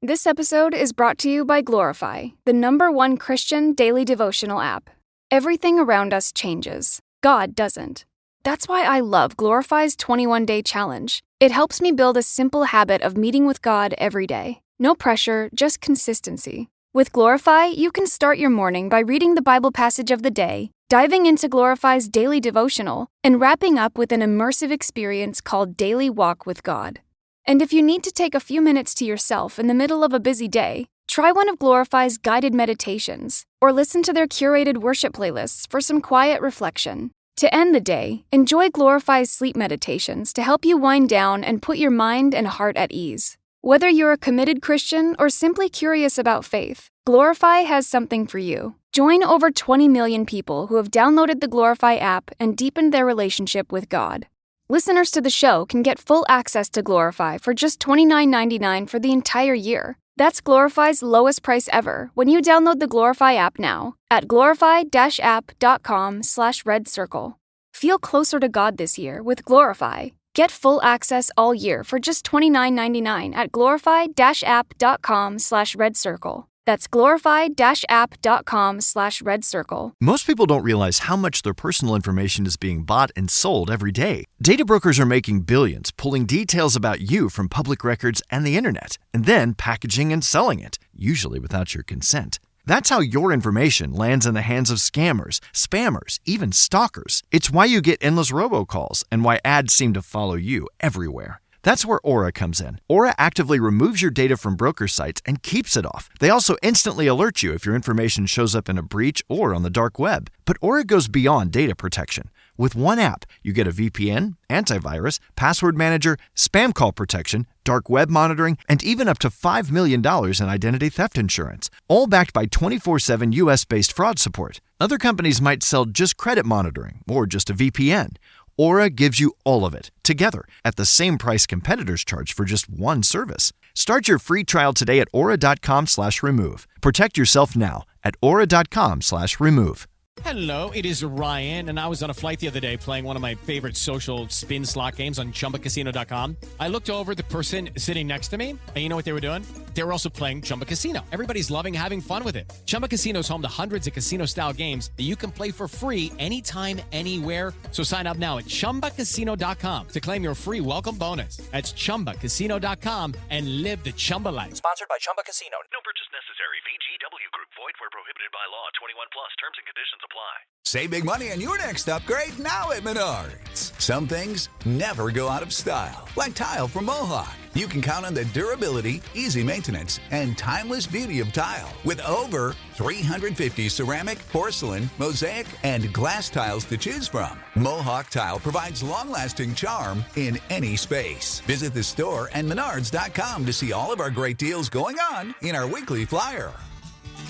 This episode is brought to you by Glorify, the #1 Christian daily devotional app. Everything around us changes. God doesn't. That's why I love Glorify's 21-day challenge. It helps me build a simple habit of meeting with God every day. No pressure, just consistency. With Glorify, you can start your morning by reading the Bible passage of the day, diving into Glorify's daily devotional, and wrapping up with an immersive experience called Daily Walk with God. And if you need to take a few minutes to yourself in the middle of a busy day, try one of Glorify's guided meditations, or listen to their curated worship playlists for some quiet reflection. To end the day, enjoy Glorify's sleep meditations to help you wind down and put your mind and heart at ease. Whether you're a committed Christian or simply curious about faith, Glorify has something for you. Join over 20 million people who have downloaded the Glorify app and deepened their relationship with God. Listeners to the show can get full access to Glorify for just $29.99 for the entire year. That's Glorify's lowest price ever when you download the Glorify app now at glorify-app.com/redcircle. Feel closer to God this year with Glorify. Get full access all year for just $29.99 at glorify-app.com/redcircle. That's glorify-app.com/redcircle. Most people don't realize how much their personal information is being bought and sold every day. Data brokers are making billions, pulling details about you from public records and the internet, and then packaging and selling it, usually without your consent. That's how your information lands in the hands of scammers, spammers, even stalkers. It's why you get endless robocalls and why ads seem to follow you everywhere. That's where Aura comes in. Aura actively removes your data from broker sites and keeps it off. They also instantly alert you if your information shows up in a breach or on the dark web. But Aura goes beyond data protection. With one app, you get a VPN, antivirus, password manager, spam call protection, dark web monitoring, and even up to $5 million in identity theft insurance, all backed by 24/7 US-based fraud support. Other companies might sell just credit monitoring or just a VPN. Aura gives you all of it, together, at the same price competitors charge for just one service. Start your free trial today at aura.com/remove. Protect yourself now at aura.com/remove. Hello, it is Ryan, and I was on a flight the other day playing one of my favorite social spin slot games on chumbacasino.com. I looked over at the person sitting next to me, and you know what they were doing? They were also playing Chumba Casino. Everybody's loving having fun with it. Chumba Casino is home to hundreds of casino-style games that you can play for free anytime, anywhere. So sign up now at chumbacasino.com to claim your free welcome bonus. That's chumbacasino.com and live the Chumba life. Sponsored by Chumba Casino. No purchase necessary. VGW Group. Void where prohibited by law. 21 plus. Terms and conditions apply. Save big money on your next upgrade now at Menards. Some things never go out of style, like tile from Mohawk. You can count on the durability, easy maintenance, and timeless beauty of tile with over 350 ceramic, porcelain, mosaic, and glass tiles to choose from. Mohawk Tile provides long-lasting charm in any space. Visit the store and Menards.com to see all of our great deals going on in our weekly flyer.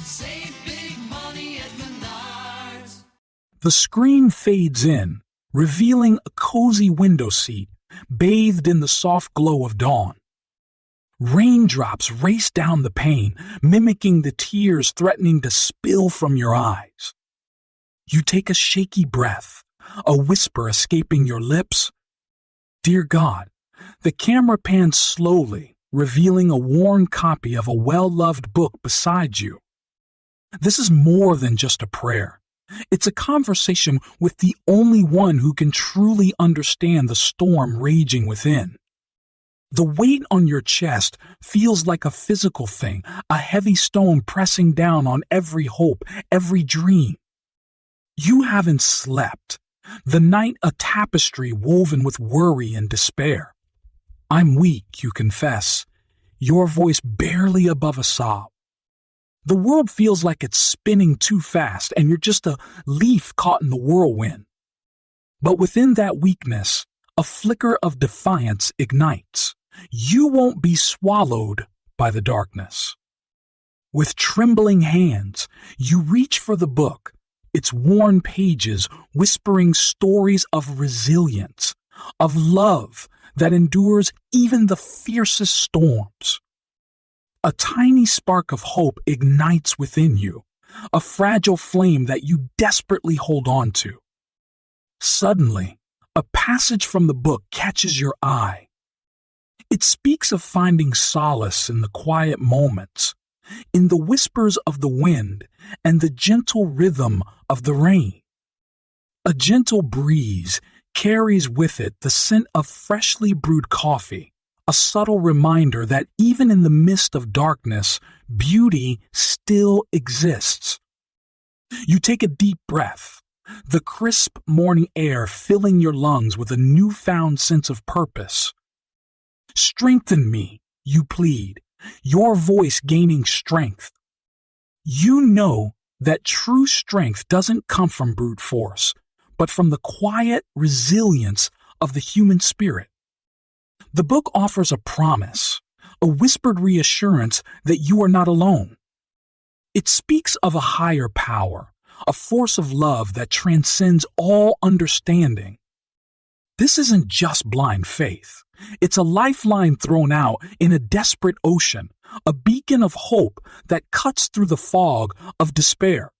Save big money at Menards. The screen fades in, revealing a cozy window seat bathed in the soft glow of dawn. Raindrops race down the pane, mimicking the tears threatening to spill from your eyes. You take a shaky breath, a whisper escaping your lips. Dear God, the camera pans slowly, revealing a worn copy of a well-loved book beside you. This is more than just a prayer. It's a conversation with the only one who can truly understand the storm raging within. The weight on your chest feels like a physical thing, a heavy stone pressing down on every hope, every dream. You haven't slept. The night a tapestry woven with worry and despair. I'm weak, you confess, your voice barely above a sob. The world feels like it's spinning too fast and you're just a leaf caught in the whirlwind. But within that weakness, a flicker of defiance ignites. You won't be swallowed by the darkness. With trembling hands, you reach for the book, its worn pages whispering stories of resilience, of love that endures even the fiercest storms. A tiny spark of hope ignites within you, a fragile flame that you desperately hold on to. Suddenly, a passage from the book catches your eye. It speaks of finding solace in the quiet moments, in the whispers of the wind and the gentle rhythm of the rain. A gentle breeze carries with it the scent of freshly brewed coffee, a subtle reminder that even in the midst of darkness, beauty still exists. You take a deep breath, the crisp morning air filling your lungs with a newfound sense of purpose. Strengthen me, you plead, your voice gaining strength. You know that true strength doesn't come from brute force, but from the quiet resilience of the human spirit. The book offers a promise, a whispered reassurance that you are not alone. It speaks of a higher power, a force of love that transcends all understanding. This isn't just blind faith. It's a lifeline thrown out in a desperate ocean, a beacon of hope that cuts through the fog of despair.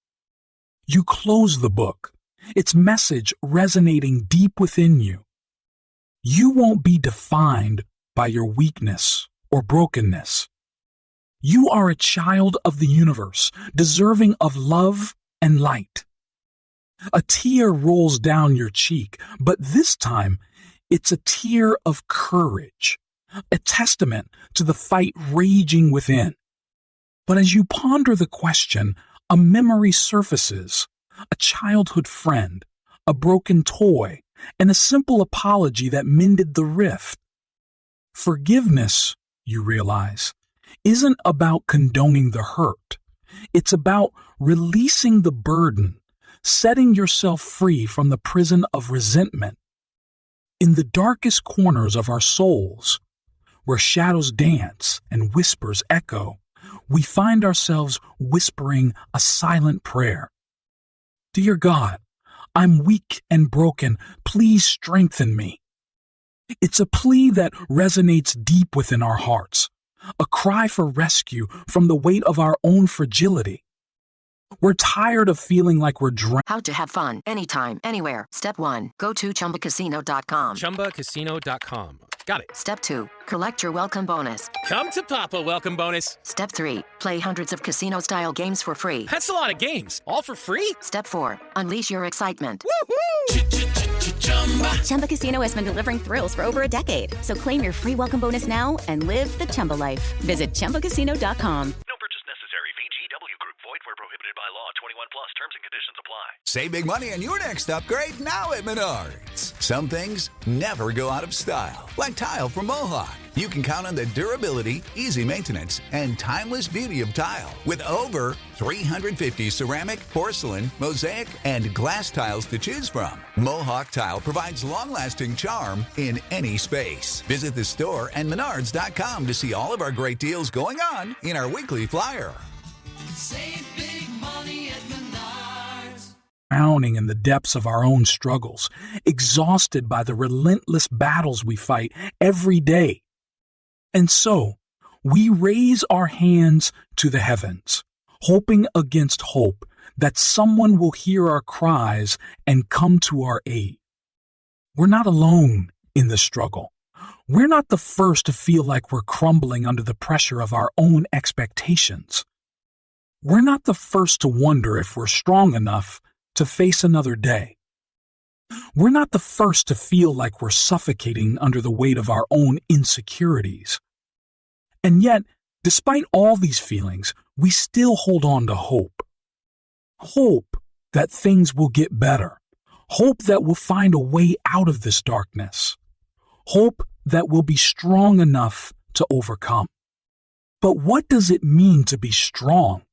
You close the book, its message resonating deep within you. You won't be defined by your weakness or brokenness. You are a child of the universe, deserving of love and light. A tear rolls down your cheek, but this time it's a tear of courage, a testament to the fight raging within. But as you ponder the question, a memory surfaces, a childhood friend, a broken toy, and a simple apology that mended the rift. Forgiveness, you realize, isn't about condoning the hurt. It's about releasing the burden, setting yourself free from the prison of resentment. In the darkest corners of our souls, where shadows dance and whispers echo, we find ourselves whispering a silent prayer. Dear God, I'm weak and broken. Please strengthen me. It's a plea that resonates deep within our hearts, a cry for rescue from the weight of our own fragility. We're tired of feeling like we're drowned. How to have fun anytime, anywhere. Step 1. Go to ChumbaCasino.com. ChumbaCasino.com. Got it. Step 2. Collect your welcome bonus. Come to Papa welcome bonus. Step 3. Play hundreds of casino-style games for free. That's a lot of games. All for free? Step 4. Unleash your excitement. Woohoo! Chumba Casino has been delivering thrills for over a decade. So claim your free welcome bonus now and live the Chumba life. Visit ChumbaCasino.com. No purchase necessary. VGW Group. Void where prohibited by law. 21 plus. Terms and conditions apply. Save big money on your next upgrade now at Menards. Some things never go out of style, like tile from Mohawk. You can count on the durability, easy maintenance, and timeless beauty of tile with over 350 ceramic, porcelain, mosaic, and glass tiles to choose from. Mohawk Tile provides long-lasting charm in any space. Visit the store and Menards.com to see all of our great deals going on in our weekly flyer. Save big money at Menards. Drowning in the depths of our own struggles, exhausted by the relentless battles we fight every day. And so, we raise our hands to the heavens, hoping against hope that someone will hear our cries and come to our aid. We're not alone in the struggle. We're not the first to feel like we're crumbling under the pressure of our own expectations. We're not the first to wonder if we're strong enough to face another day. We're not the first to feel like we're suffocating under the weight of our own insecurities. And yet, despite all these feelings, we still hold on to hope. Hope that things will get better. Hope that we'll find a way out of this darkness. Hope that we'll be strong enough to overcome. But what does it mean to be strong?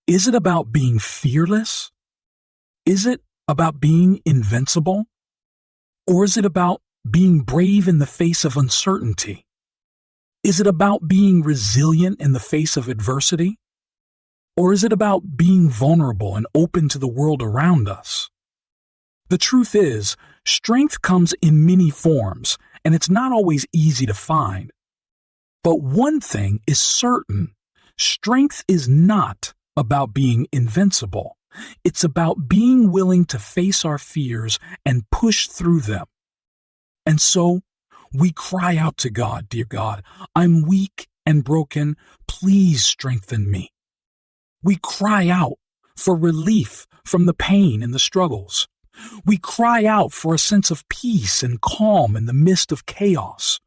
Is it about being fearless? Is it about being invincible? Or is it about being brave in the face of uncertainty? Is it about being resilient in the face of adversity? Or is it about being vulnerable and open to the world around us? The truth is, strength comes in many forms, and it's not always easy to find. But one thing is certain, strength is not about being invincible. It's about being willing to face our fears and push through them. And so, We cry out to God, dear God, I'm weak and broken, please strengthen me. We cry out for relief from the pain and the struggles. We cry out for a sense of peace and calm in the midst of chaos.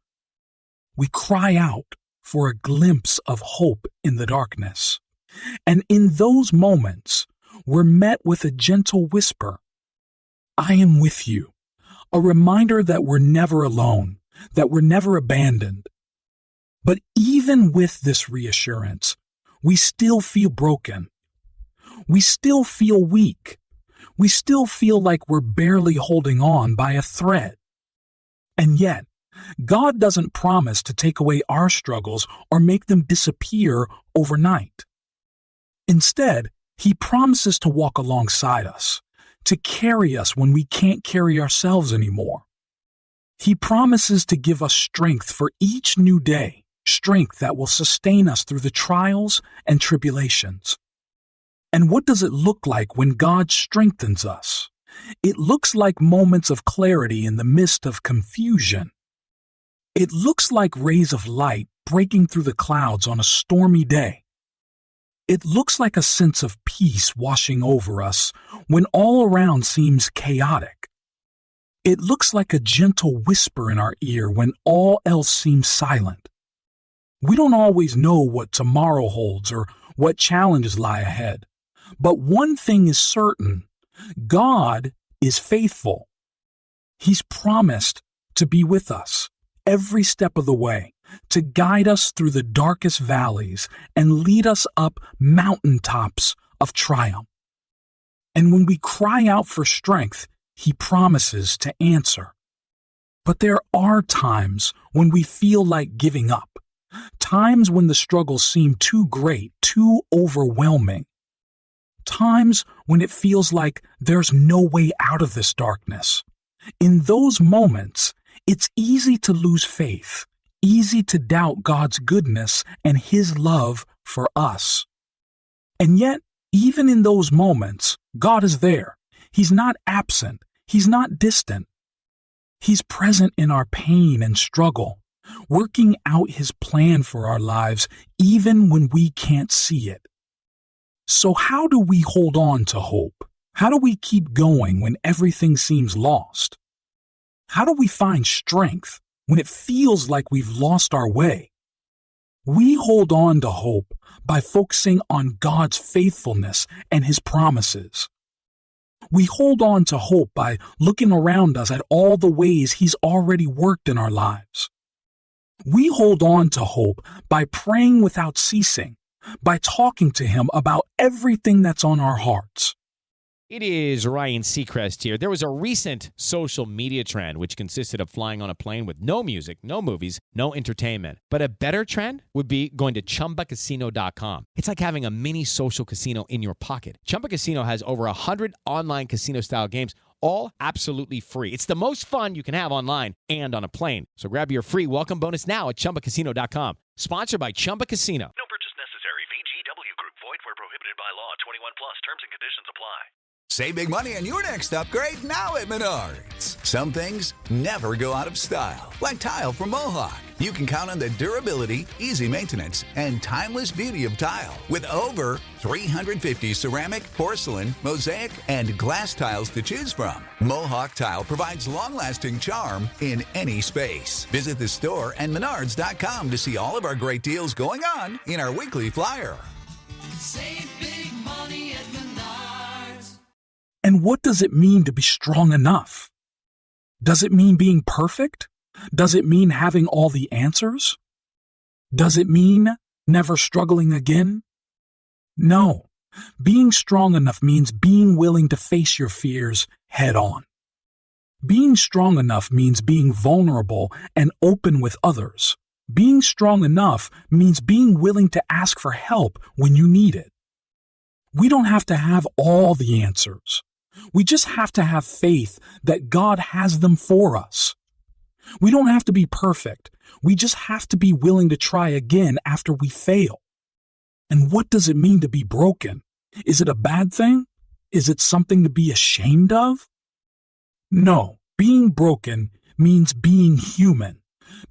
We cry out for a glimpse of hope in the darkness. And in those moments, we're met with a gentle whisper, I am with you, a reminder that we're never alone, that we're never abandoned. But even with this reassurance, we still feel broken. We still feel weak. We still feel like we're barely holding on by a thread. And yet, God doesn't promise to take away our struggles or make them disappear overnight. Instead, He promises to walk alongside us, to carry us when we can't carry ourselves anymore. He promises to give us strength for each new day, strength that will sustain us through the trials and tribulations. And what does it look like when God strengthens us? It looks like moments of clarity in the midst of confusion. It looks like rays of light breaking through the clouds on a stormy day. It looks like a sense of peace washing over us when all around seems chaotic. It looks like a gentle whisper in our ear when all else seems silent. We don't always know what tomorrow holds or what challenges lie ahead. But one thing is certain, God is faithful. He's promised to be with us every step of the way, to guide us through the darkest valleys and lead us up mountaintops of triumph. And when we cry out for strength, He promises to answer. But there are times when we feel like giving up, times when the struggles seem too great, too overwhelming. Times when it feels like there's no way out of this darkness. In those moments, it's easy to lose faith, easy to doubt God's goodness and His love for us. And yet, even in those moments, God is there. He's not absent. He's not distant. He's present in our pain and struggle, working out His plan for our lives even when we can't see it. So how do we hold on to hope? How do we keep going when everything seems lost? How do we find strength when it feels like we've lost our way? We hold on to hope by focusing on God's faithfulness and His promises. We hold on to hope by looking around us at all the ways He's already worked in our lives. We hold on to hope by praying without ceasing, by talking to Him about everything that's on our hearts. It is Ryan Seacrest here. There was a recent social media trend which consisted of flying on a plane with no music, no movies, no entertainment. But a better trend would be going to ChumbaCasino.com. It's like having a mini social casino in your pocket. Chumba Casino has over 100 online casino-style games, all absolutely free. It's the most fun you can have online and on a plane. So grab your free welcome bonus now at ChumbaCasino.com. Sponsored by Chumba Casino. No purchase necessary. VGW Group. Void where prohibited by law. 21 plus. Terms and conditions apply. Save big money on your next upgrade now at Menards. Some things never go out of style, like tile from Mohawk. You can count on the durability, easy maintenance, and timeless beauty of tile. With over 350 ceramic, porcelain, mosaic, and glass tiles to choose from, Mohawk Tile provides long-lasting charm in any space. Visit the store and Menards.com to see all of our great deals going on in our weekly flyer. Save big money at Menards. And what does it mean to be strong enough? Does it mean being perfect? Does it mean having all the answers? Does it mean never struggling again? No. Being strong enough means being willing to face your fears head on. Being strong enough means being vulnerable and open with others. Being strong enough means being willing to ask for help when you need it. We don't have to have all the answers. We just have to have faith that God has them for us. We don't have to be perfect. We just have to be willing to try again after we fail. And what does it mean to be broken? Is it a bad thing? Is it something to be ashamed of? No, being broken means being human.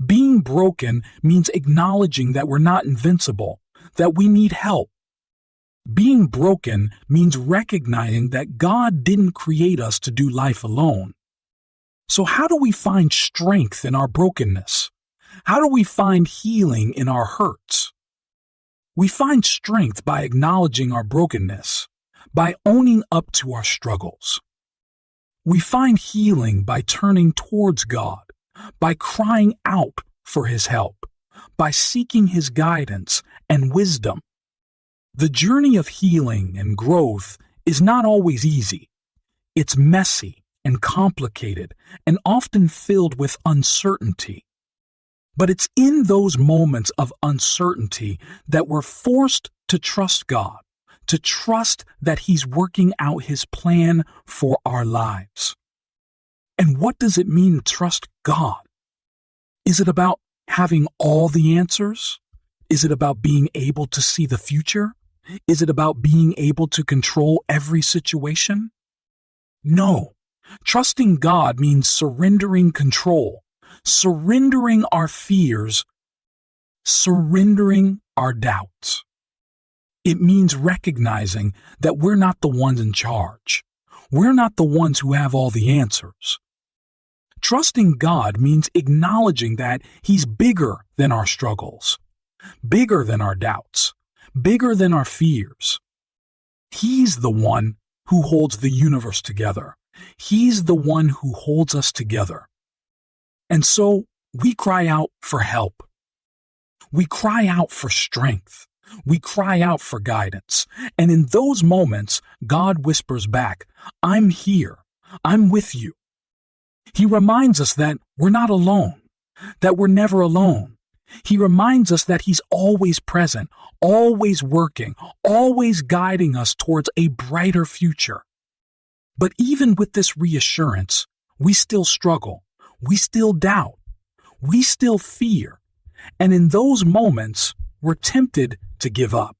Being broken means acknowledging that we're not invincible, that we need help. Being broken means recognizing that God didn't create us to do life alone. So how do we find strength in our brokenness? How do we find healing in our hurts? We find strength by acknowledging our brokenness, by owning up to our struggles. We find healing by turning towards God, by crying out for His help, by seeking His guidance and wisdom. The journey of healing and growth is not always easy. It's messy and complicated and often filled with uncertainty. But it's in those moments of uncertainty that we're forced to trust God, to trust that He's working out His plan for our lives. And what does it mean to trust God? Is it about having all the answers? Is it about being able to see the future? Is it about being able to control every situation? No. Trusting God means surrendering control, surrendering our fears, surrendering our doubts. It means recognizing that we're not the ones in charge. We're not the ones who have all the answers. Trusting God means acknowledging that He's bigger than our struggles, bigger than our doubts, bigger than our fears. He's the one who holds the universe together. He's the one who holds us together. And so we cry out for help. We cry out for strength. We cry out for guidance. And in those moments, God whispers back, "I'm here. I'm with you." He reminds us that we're not alone, that we're never alone. He reminds us that He's always present, always working, always guiding us towards a brighter future. But even with this reassurance, we still struggle, we still doubt, we still fear. And in those moments, we're tempted to give up.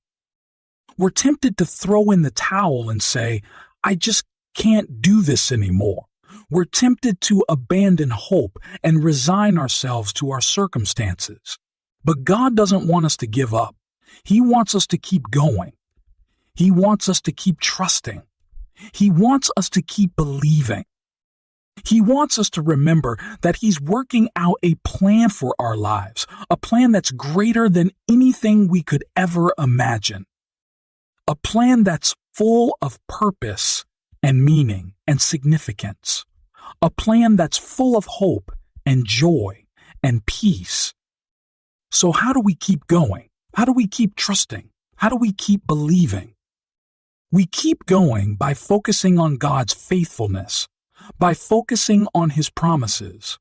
We're tempted to throw in the towel and say, "I just can't do this anymore." We're tempted to abandon hope and resign ourselves to our circumstances. But God doesn't want us to give up. He wants us to keep going. He wants us to keep trusting. He wants us to keep believing. He wants us to remember that He's working out a plan for our lives, a plan that's greater than anything we could ever imagine. A plan that's full of purpose and meaning and significance. A plan that's full of hope and joy and peace. So how do we keep going? How do we keep trusting? How do we keep believing? We keep going by focusing on God's faithfulness, by focusing on His promises,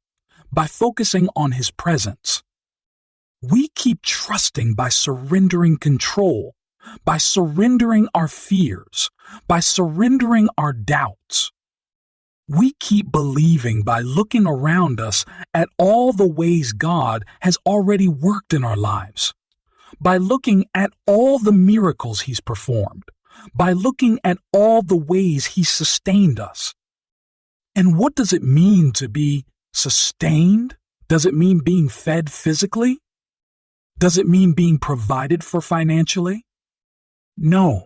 by focusing on His presence. We keep trusting by surrendering control, by surrendering our fears, by surrendering our doubts. We keep believing by looking around us at all the ways God has already worked in our lives, by looking at all the miracles He's performed, by looking at all the ways He's sustained us. And what does it mean to be sustained? Does it mean being fed physically? Does it mean being provided for financially? No.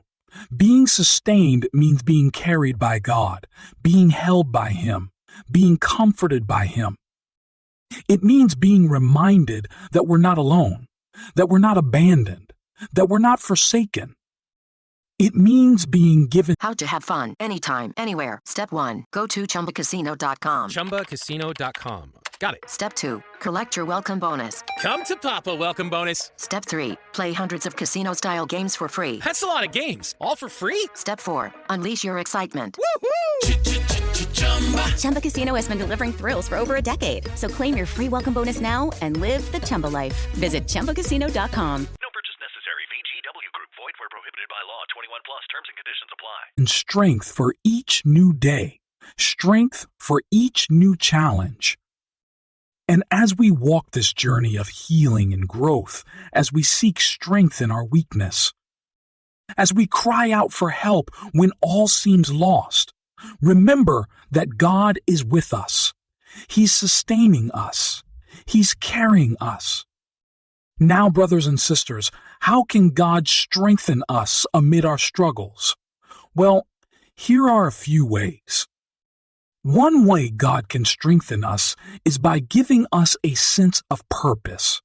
Being sustained means being carried by God, being held by Him, being comforted by Him. It means being reminded that we're not alone, that we're not abandoned, that we're not forsaken. It means being given. How to have fun anytime, anywhere. Step 1. Go to ChumbaCasino.com. ChumbaCasino.com. Got it. Step 2. Collect your welcome bonus. Come to Papa welcome bonus. Step 3. Play hundreds of casino-style games for free. That's a lot of games. All for free? Step 4. Unleash your excitement. Chumba Casino has been delivering thrills for over a decade. So claim your free welcome bonus now and live the Chumba life. Visit ChumbaCasino.com. No purchase necessary. VGW Group. Void where prohibited by law. 21 plus. Terms and conditions apply. And strength for each new day, strength for each new challenge. And as we walk this journey of healing and growth, as we seek strength in our weakness, as we cry out for help when all seems lost, remember that God is with us. He's sustaining us. He's carrying us. Now, brothers and sisters, how can God strengthen us amid our struggles? Well, here are a few ways. One way God can strengthen us is by giving us a sense of purpose.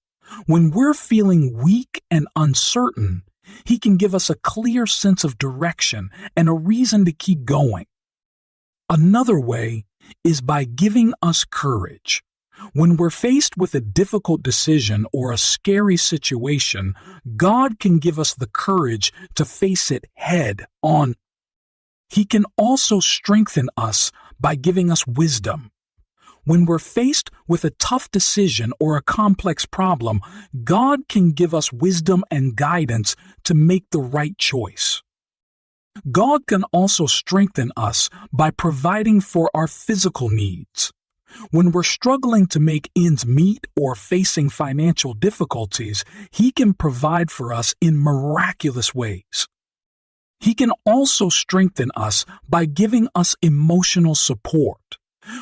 When we're feeling weak and uncertain, He can give us a clear sense of direction and a reason to keep going. Another way is by giving us courage. When we're faced with a difficult decision or a scary situation, God can give us the courage to face it head on. He can also strengthen us by giving us wisdom. When we're faced with a tough decision or a complex problem, God can give us wisdom and guidance to make the right choice. God can also strengthen us by providing for our physical needs. When we're struggling to make ends meet or facing financial difficulties, He can provide for us in miraculous ways. He can also strengthen us by giving us emotional support.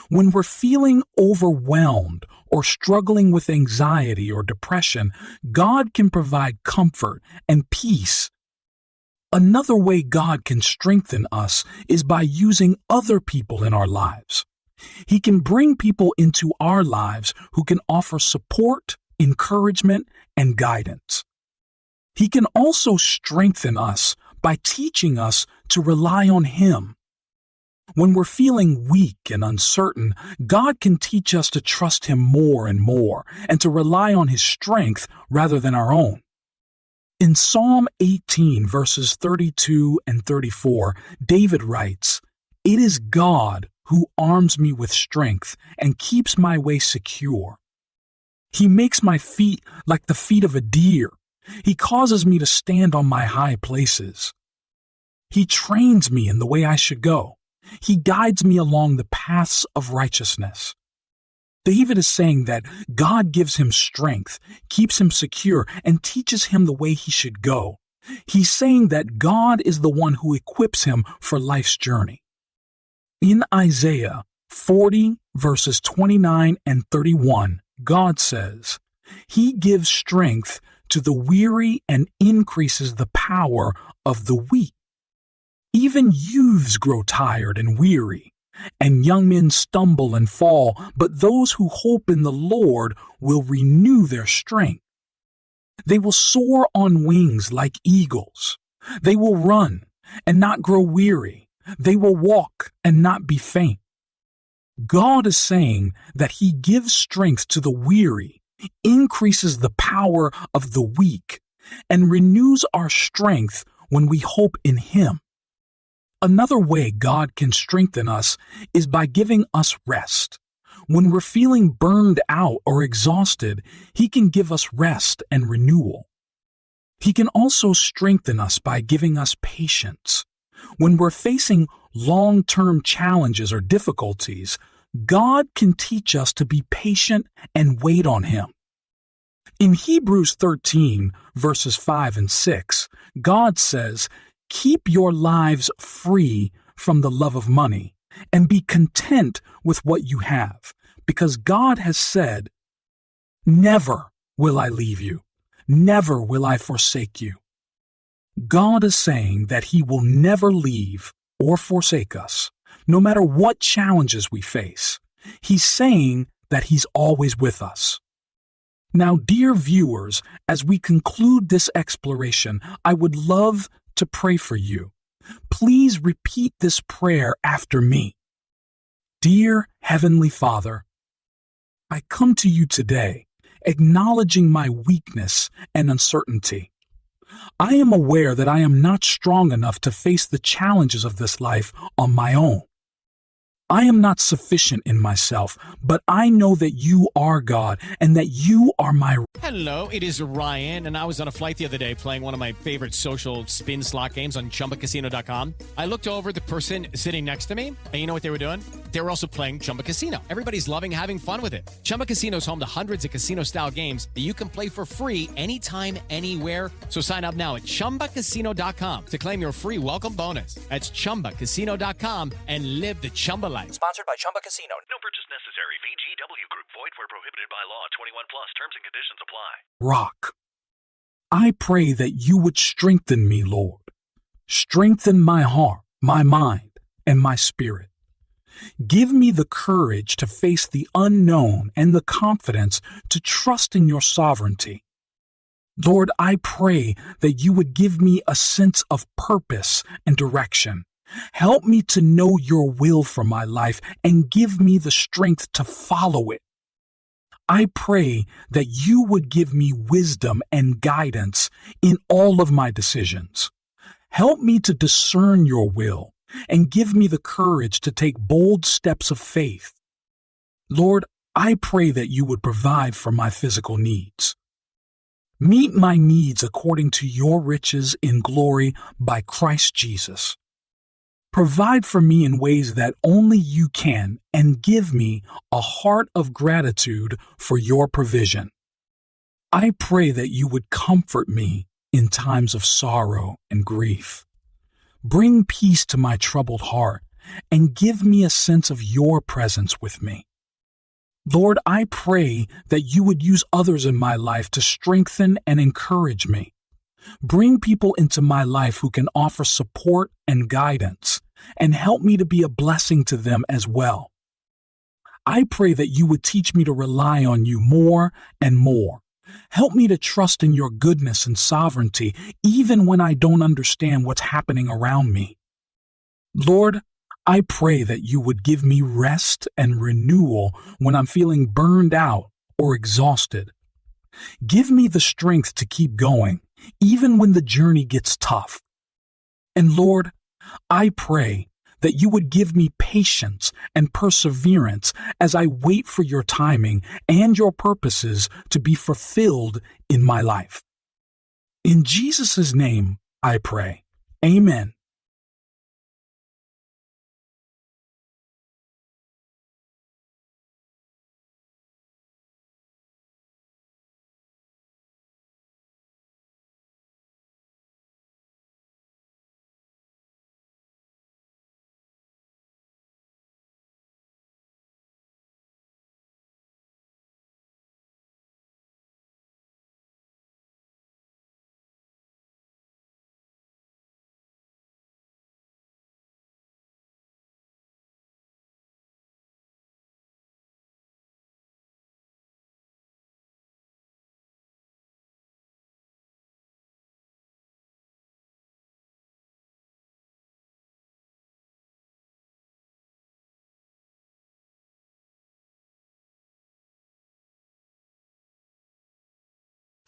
When we're feeling overwhelmed or struggling with anxiety or depression, God can provide comfort and peace. Another way God can strengthen us is by using other people in our lives. He can bring people into our lives who can offer support, encouragement, and guidance. He can also strengthen us by teaching us to rely on Him. When we're feeling weak and uncertain, God can teach us to trust Him more and more and to rely on His strength rather than our own. In Psalm 18, verses 32 and 34, David writes, "It is God who arms me with strength and keeps my way secure. He makes my feet like the feet of a deer. He causes me to stand on my high places. He trains me in the way I should go. He guides me along the paths of righteousness." David is saying that God gives him strength, keeps him secure, and teaches him the way he should go. He's saying that God is the one who equips him for life's journey. In Isaiah 40, verses 29 and 31, God says, "He gives strength to the weary and increases the power of the weak. Even youths grow tired and weary, and young men stumble and fall, but those who hope in the Lord will renew their strength. They will soar on wings like eagles. They will run and not grow weary. They will walk and not be faint." God is saying that He gives strength to the weary, increases the power of the weak, and renews our strength when we hope in Him. Another way God can strengthen us is by giving us rest. When we're feeling burned out or exhausted, He can give us rest and renewal. He can also strengthen us by giving us patience. When we're facing long-term challenges or difficulties, God can teach us to be patient and wait on Him. In Hebrews 13, verses 5 and 6, God says, "Keep your lives free from the love of money, and be content with what you have, because God has said, 'Never will I leave you, never will I forsake you.'" God is saying that He will never leave or forsake us, no matter what challenges we face. He's saying that He's always with us. Now, dear viewers, as we conclude this exploration, I would love to pray for you. Please repeat this prayer after me. Dear Heavenly Father, I come to you today, acknowledging my weakness and uncertainty. I am aware that I am not strong enough to face the challenges of this life on my own. I am not sufficient in myself, but I know that you are God and that you are my... Hello, it is Ryan, and I was on a flight the other day playing one of my favorite social spin slot games on chumbacasino.com. I looked over at the person sitting next to me, and you know what they were doing? They were also playing Chumba Casino. Everybody's loving having fun with it. Chumba Casino is home to hundreds of casino-style games that you can play for free anytime, anywhere. So sign up now at ChumbaCasino.com to claim your free welcome bonus. That's ChumbaCasino.com and live the Chumba life. Sponsored by Chumba Casino. No purchase necessary. VGW Group. Void where prohibited by law. 21 plus. Terms and conditions apply. Rock. I pray that you would strengthen me, Lord. Strengthen my heart, my mind, and my spirit. Give me the courage to face the unknown and the confidence to trust in your sovereignty. Lord, I pray that you would give me a sense of purpose and direction. Help me to know your will for my life and give me the strength to follow it. I pray that you would give me wisdom and guidance in all of my decisions. Help me to discern your will and give me the courage to take bold steps of faith. Lord, I pray that you would provide for my physical needs. Meet my needs according to your riches in glory by Christ Jesus. Provide for me in ways that only you can, and give me a heart of gratitude for your provision. I pray that you would comfort me in times of sorrow and grief. Bring peace to my troubled heart and give me a sense of your presence with me. Lord, I pray that you would use others in my life to strengthen and encourage me. Bring people into my life who can offer support and guidance, and help me to be a blessing to them as well. I pray that you would teach me to rely on you more and more. Help me to trust in your goodness and sovereignty, even when I don't understand what's happening around me. Lord, I pray that you would give me rest and renewal when I'm feeling burned out or exhausted. Give me the strength to keep going, even when the journey gets tough. And Lord, I pray that you would give me patience and perseverance as I wait for your timing and your purposes to be fulfilled in my life. In Jesus' name, I pray. Amen.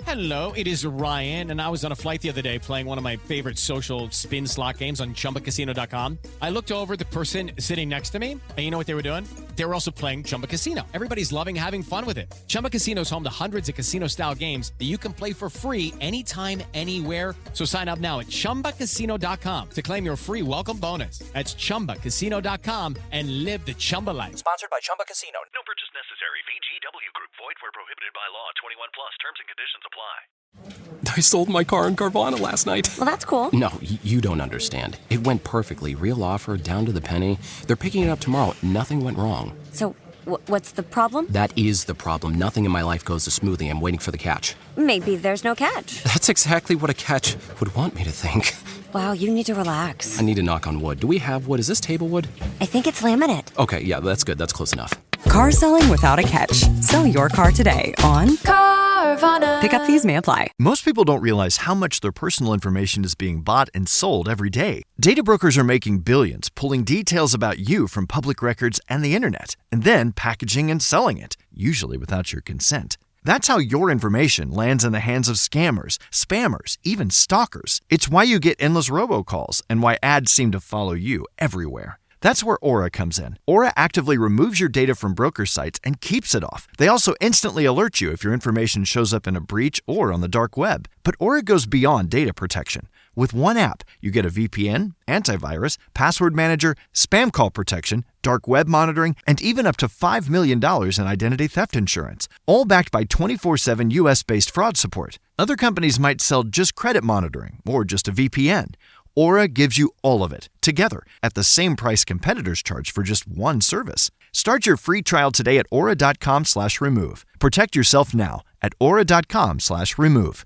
Hello, it is Ryan, and I was on a flight the other day playing one of my favorite social spin slot games on ChumbaCasino.com. I looked over at the person sitting next to me, and you know what they were doing? They were also playing Chumba Casino. Everybody's loving having fun with it. Chumba Casino is home to hundreds of casino-style games that you can play for free anytime, anywhere. So sign up now at ChumbaCasino.com to claim your free welcome bonus. That's ChumbaCasino.com and live the Chumba life. Sponsored by Chumba Casino. No purchase necessary. VGW Group. Void where prohibited by law. 21 plus. Terms and conditions apply. I sold my car in Carvana last night. Well, that's cool. No, you don't understand. It went perfectly. Real offer, down to the penny. They're picking it up tomorrow. Nothing went wrong. So, what's the problem? That is the problem. Nothing in my life goes as smoothly. I'm waiting for the catch. Maybe there's no catch. That's exactly what a catch would want me to think. Wow, you need to relax. I need to knock on wood. Do we have wood? Is this table wood? I think it's laminate. Okay, yeah, that's good. That's close enough. Car selling without a catch. Sell your car today on Carvana. Pickup fees may apply. Most people don't realize how much their personal information is being bought and sold every day. Data brokers are making billions, pulling details about you from public records and the internet, and then packaging and selling it, usually without your consent. That's how your information lands in the hands of scammers, spammers, even stalkers. It's why you get endless robocalls and why ads seem to follow you everywhere. That's where Aura comes in. Aura actively removes your data from broker sites and keeps it off. They also instantly alert you if your information shows up in a breach or on the dark web. But Aura goes beyond data protection. With one app, you get a VPN, antivirus, password manager, spam call protection, dark web monitoring, and even up to $5 million in identity theft insurance, all backed by 24/7 US-based fraud support. Other companies might sell just credit monitoring or just a VPN. Aura gives you all of it, together, at the same price competitors charge for just one service. Start your free trial today at aura.com/remove. Protect yourself now at aura.com/remove.